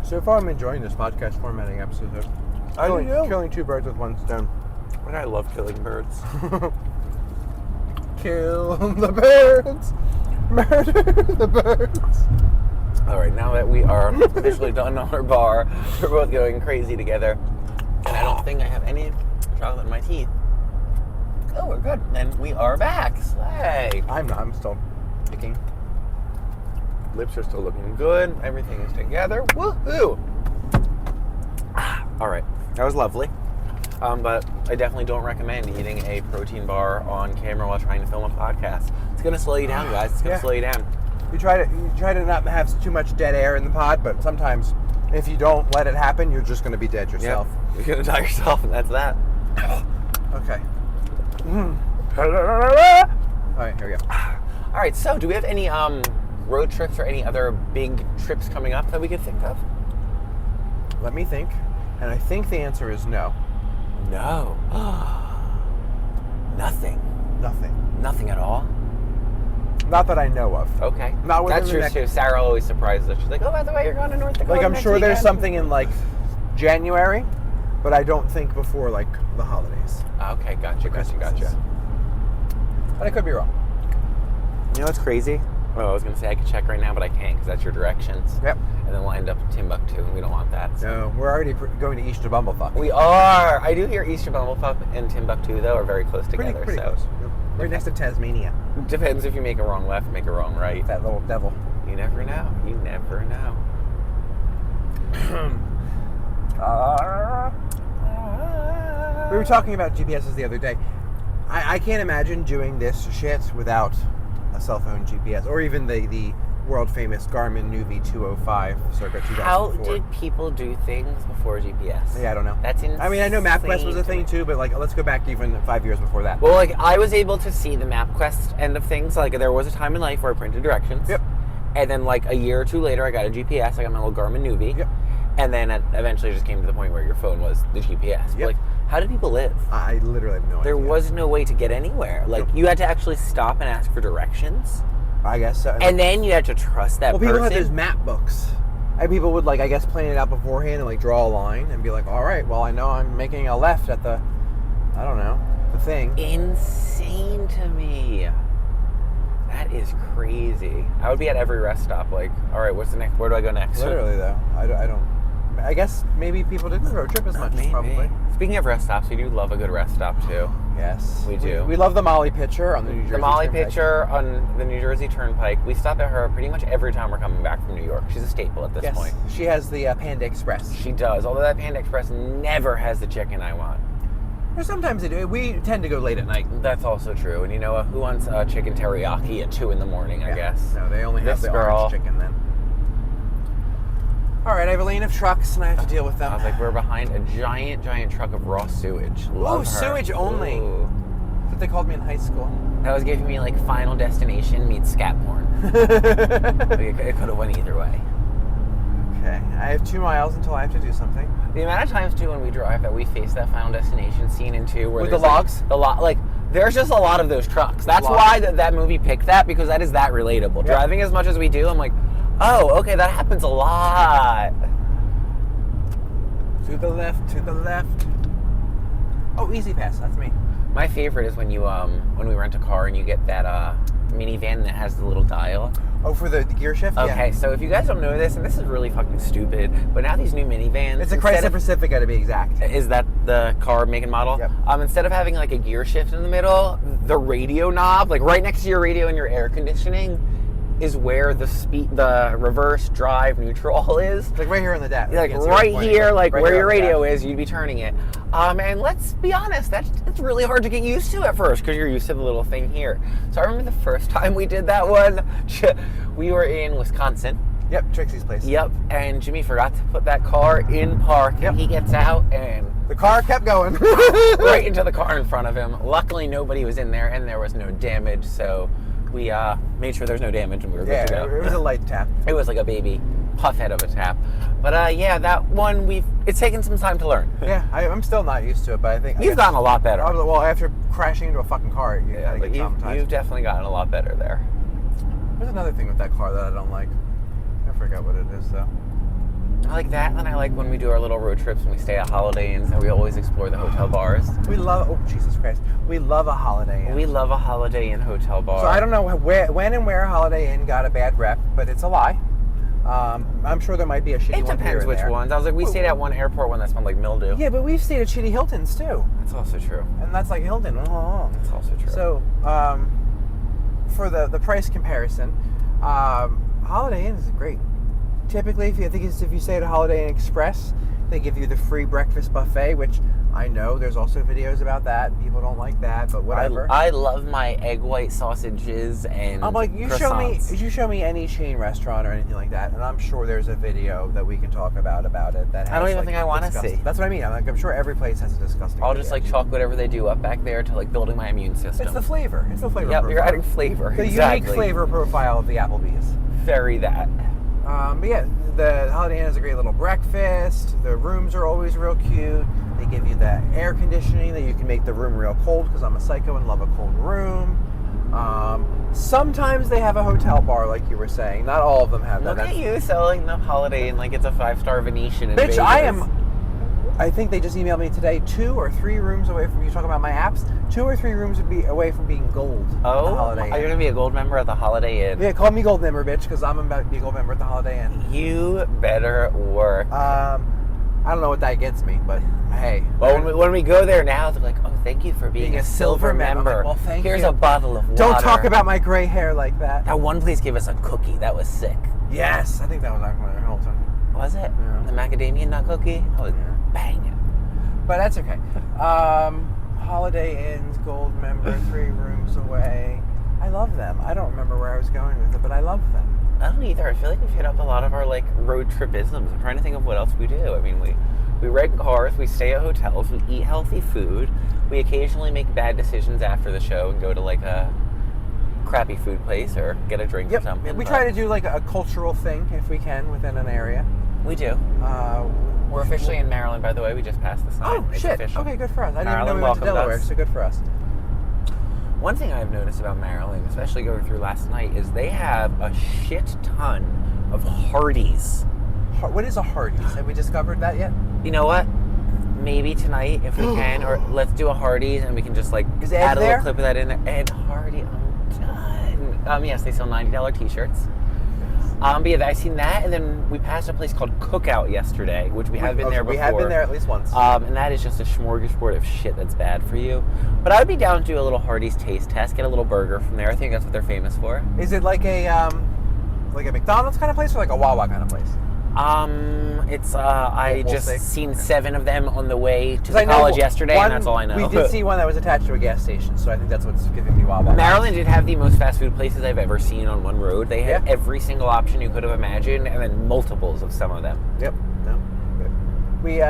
So far, I'm enjoying this podcast formatting episode. Killing two birds with one stone. And I love killing birds. Kill the birds, murder the birds. All right, now that we are officially done on our bar, we're both going crazy together. And I don't think I have any chocolate in my teeth. Oh, we're good. And we are back. Slay. I'm not. I'm still picking. Lips are still looking good. Everything is together. Woohoo! All right, that was lovely. But I definitely don't recommend eating a protein bar on camera while trying to film a podcast. It's gonna slow you down, guys. It's gonna slow you down. You try to not have too much dead air in the pod, but sometimes if you don't let it happen, you're just going to be dead yourself. Yep. You're gonna die yourself, and that's that. Okay. All right, here we go. All right. So, do we have any road trips or any other big trips coming up that we could think of? Let me think, and I think the answer is no. No. Nothing. Nothing at all. Not that I know of. Okay. Not within That's the true too. Sarah always surprises us. She's like, "Oh, by the way, you're going to North Dakota." Like I'm next sure there's weekend." something in like January, but I don't think before like the holidays. Okay, gotcha. But I could be wrong. You know what's crazy? Well, I was going to say I could check right now, but I can't because that's your directions. Yep. And then we'll end up in Timbuktu, and we don't want that. So. No, we're already going to Easter Bumblefuck. We are. I do hear Easter Bumblefuck and Timbuktu, though, are very close together. Pretty close. Yep. Right next to Tasmania. Depends if you make a wrong left, make a wrong right. That little devil. You never know. You never know. We were talking about GPSs the other day. I can't imagine doing this shit without a cell phone GPS, or even the world-famous Garmin Nuvi 205 circa 2004. How did people do things before GPS? Yeah, I don't know. That's insane. I mean, I know MapQuest was a thing too, but like, let's go back even 5 years before that. Well, like, I was able to see the MapQuest end of things. Like, there was a time in life where I printed directions. Yep. And then, like, a year or two later, I got a GPS. I got my little Garmin Nuvi. Yep. And then it eventually just came to the point where your phone was the GPS. But, Yep. like, how did people live? I literally have no idea. There was no way to get anywhere. Like, you had to actually stop and ask for directions. I guess so. And then you had to trust that person. people had those map books. And people would, like, I guess, plan it out beforehand and, like, draw a line and be like, all right, well, I know I'm making a left at the, I don't know, the thing. Insane to me. That is crazy. I would be at every rest stop, like, all right, what's the next? Where do I go next? Literally, though. I don't. I guess maybe people didn't road trip as much, Maybe. probably. Speaking of rest stops, we do love a good rest stop, too. Yes. We do. We love the Molly pitcher on the New Jersey The Molly Turnpike. pitcher on the New Jersey Turnpike. We stop at her pretty much every time we're coming back from New York. She's a staple at this Yes. point. She has the Panda Express. She does, although that Panda Express never has the chicken I want. Or sometimes they do. We tend to go late at night. That's also true. And you know, who wants chicken teriyaki at 2 in the morning, I guess? No, they only have This the girl- orange chicken then. All right, I have a lane of trucks and I have to deal with them. I was like, we're behind a giant truck of raw sewage. Love her. Sewage only. Ooh. That's what they called me in high school. That was giving me like Final Destination meets scat porn. Like, it could have went either way. Okay, I have 2 miles until I have to do something. The amount of times too when we drive that we face that Final Destination scene in 2 where With the there's, logs? like there's just a lot of those trucks. That's Logs. why that movie picked that, because that is that relatable. Yep. Driving as much as we do, I'm like, oh, okay, that happens a lot. To the left, to the left. Oh, Easy Pass, that's me. My favorite is when you when we rent a car and you get that minivan that has the little dial. Oh, for the gear shift? Okay, Yeah. so if you guys don't know this, and this is really fucking stupid, but now these new minivans, It's a instead Chrysler of- Pacifica to be exact. Is that the car make and model? Yep. Instead of having like a gear shift in the middle, the radio knob, like right next to your radio and your air conditioning, is where the reverse drive neutral is. It's like right here on the dash. Like right here, like where your radio is, you'd be turning it. And let's be honest, it's really hard to get used to at first because you're used to the little thing here. So I remember the first time we did that one, we were in Wisconsin. Yep, Trixie's place. Yep, and Jimmy forgot to put that car in park, Yep. and he gets out and The car kept going. right into the car in front of him. Luckily, nobody was in there, and there was no damage, so we made sure there's no damage, and we were good to Yeah, go. it was a light tap. It was like a baby puff head of a tap. But yeah, that one, it's taken some time to learn. Yeah, I'm still not used to it, but I think... You've gotten a lot better. Well, after crashing into a fucking car, you Yeah, gotta but get traumatized. you've definitely gotten a lot better there. There's another thing with that car that I don't like. I forgot what it is, though. I like that, and I like when we do our little road trips and we stay at Holiday Inns and we always explore the hotel bars. We love... Oh, Jesus Christ. We love a Holiday Inn. We love a Holiday Inn hotel bar. So I don't know when and where Holiday Inn got a bad rep, but it's a lie. I'm sure there might be a shitty It one here depends and which there. ones. I was like, we stayed at one airport one that smelled like mildew. Yeah, but we've stayed at shitty Hiltons, too. That's also true. And that's like Hilton. Oh. That's also true. So, for the price comparison, Holiday Inn is great. Typically, if you stay at a Holiday Inn Express, they give you the free breakfast buffet, which I know there's also videos about that. People don't like that, but whatever. I love my egg white sausages and I'm like, you show me any chain restaurant or anything like that, and I'm sure there's a video that we can talk about it. That has, I don't even like, think I want to disgusting- see. That's what I mean. I'm sure every place has a disgusting. I'll video. just like chalk whatever they do up back there to like building my immune system. It's the flavor. It's the flavor. Yep, profile. you're adding flavor. The exactly. unique flavor profile of the Applebee's. Very that. But yeah, the Holiday Inn has a great little breakfast. The rooms are always real cute. They give you that air conditioning that you can make the room real cold, because I'm a psycho and love a cold room. Sometimes they have a hotel bar, like you were saying. Not all of them have that. Look at you selling the Holiday Inn like it's a 5-star Venetian in Bitch, Vegas. I think they just emailed me today, 2 or 3 rooms away from you talking about my apps. 2 or 3 rooms would be away from being gold. At the Oh, Holiday are you Inn. going to be a gold member at the Holiday Inn? Yeah, call me gold member, bitch, because I'm about to be a gold member at the Holiday Inn. You better work. I don't know what that gets me, but hey. Well, when we go there now, they're like, oh, thank you for being a silver member. I'm like, well, thank Here's you. a bottle of water. Don't talk about my gray hair like that. That one place gave us a cookie. That was sick. Yes, I think that was actually Hilton. Was it? Yeah. The macadamia nut cookie? That was banging. But that's okay. Holiday Inn's gold member, 3 rooms away. I love them. I don't remember where I was going with it, but I love them. I don't either. I feel like we've hit up a lot of our like road trip isms. I'm trying to think of what else we do. I mean, we rent cars, we stay at hotels, we eat healthy food. We occasionally make bad decisions after the show and go to like a crappy food place or get a drink or something. We try to do like a cultural thing if we can within an area. We do. We're officially in Maryland, by the way. We just passed the sign. Oh, It's shit. official. Okay, good for us. I didn't Maryland know we went to welcomed Delaware, us. so good for us. One thing I've noticed about Maryland, especially going through last night, is they have a shit ton of Hardee's. What is a Hardee's? Have we discovered that yet? You know what? Maybe tonight, if we can, or let's do a Hardee's and we can just like Is Ed add a there? little clip of that in there. Ed Hardy, I'm done. Yes, they sell $90 t-shirts. But yeah, I seen that, and then we passed a place called Cookout yesterday, which we have been there before. We have been there at least once. And that is just a smorgasbord of shit that's bad for you. But I would be down to do a little Hardee's taste test, get a little burger from there. I think that's what they're famous for. Is it like a McDonald's kind of place or like a Wawa kind of place? It's I We'll just see. seen 7 of them on the way to 'Cause I the know college yesterday, one- and that's all I know. We did see one that was attached to a gas station, so I think that's what's giving me Wawa. Maryland did have the most fast food places I've ever seen on one road. They had Yeah. every single option you could have imagined, and then multiples of some of them. Yep. No. Good. We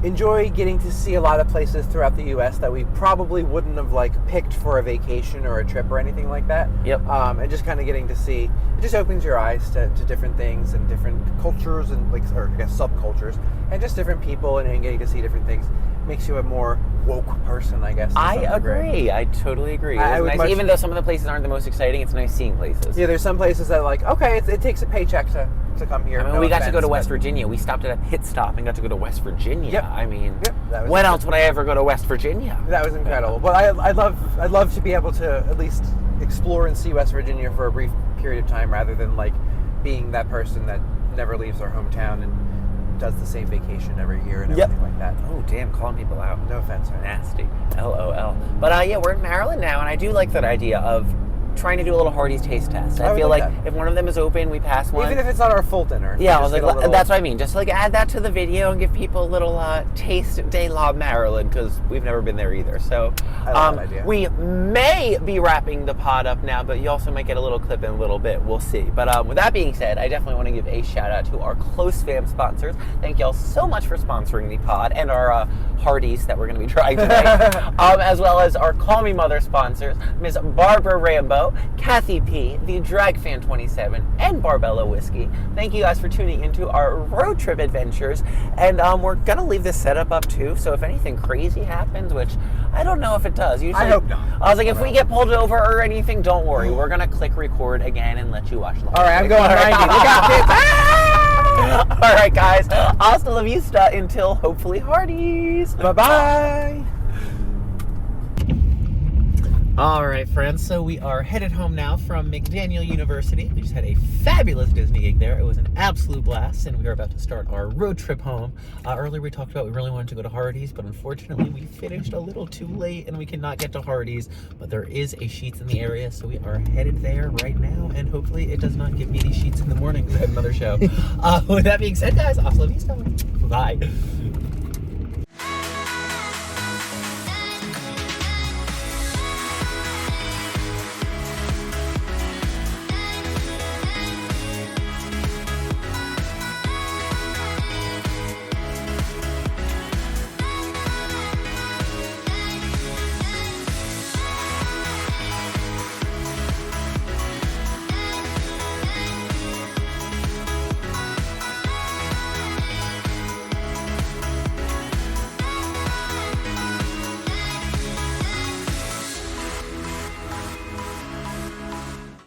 enjoy getting to see a lot of places throughout the U.S. that we probably wouldn't have like picked for a vacation or a trip or anything like that. Yep. And just kind of getting to see, it just opens your eyes to different things and different cultures and like, or I guess subcultures, and just different people and getting to see different things makes you a more woke person, I guess. to I some degree. agree. I totally agree. I It's would nice. much- Even though some of the places aren't the most exciting, it's nice seeing places. Yeah, there's some places that like, okay, it takes a paycheck to come here. I mean, no we got to go offense, to West but- Virginia. We stopped at a pit stop and got to go to West Virginia. Yep. I mean, Yep, that was when it. else would I ever go to West Virginia? That was incredible. But I'd love to be able to at least explore and see West Virginia for a brief period of time, rather than like being that person that never leaves their hometown and does the same vacation every year and Yep. everything like that. Oh, damn, calling people out. No offense, man. Nasty. LOL. But yeah, we're in Maryland now, and I do like that idea of trying to do a little Hardee's taste test. I would feel like like that. if one of them is open, we pass one. Even if it's not our full dinner. Yeah, I just was like, get a little- that's what I mean. Just like add that to the video and give people a little taste de la Maryland, because we've never been there either. So I love that idea. we may be wrapping the pod up now, but you also might get a little clip in a little bit. We'll see. But with that being said, I definitely want to give a shout out to our close fam sponsors. Thank y'all so much for sponsoring the pod and our Hardee's that we're going to be trying today, as well as our Call Me Mother sponsors, Ms. Barbara Rambo, Kathy P, the DragFam 27, and Barbella Whiskey. Thank you guys for tuning into our road trip adventures, and we're gonna leave this setup up too, so if anything crazy happens, which I don't know if it does. Usually, I hope not. I was like, if we get pulled over or anything, don't worry. We're gonna click record again and let you watch the whole All right, I'm thing. going 90. Look out, kids. All right, guys. Hasta la vista until hopefully Hardee's. Bye-bye. All right, friends. So we are headed home now from McDaniel University. We just had a fabulous Disney gig there. It was an absolute blast, and we are about to start our road trip home. Earlier we talked about we really wanted to go to Hardee's, but unfortunately we finished a little too late, and we cannot get to Hardee's. But there is a Sheetz in the area, so we are headed there right now, and hopefully it does not give me these Sheetz in the morning because I have another show. With that being said, guys, hasta la vista. Bye.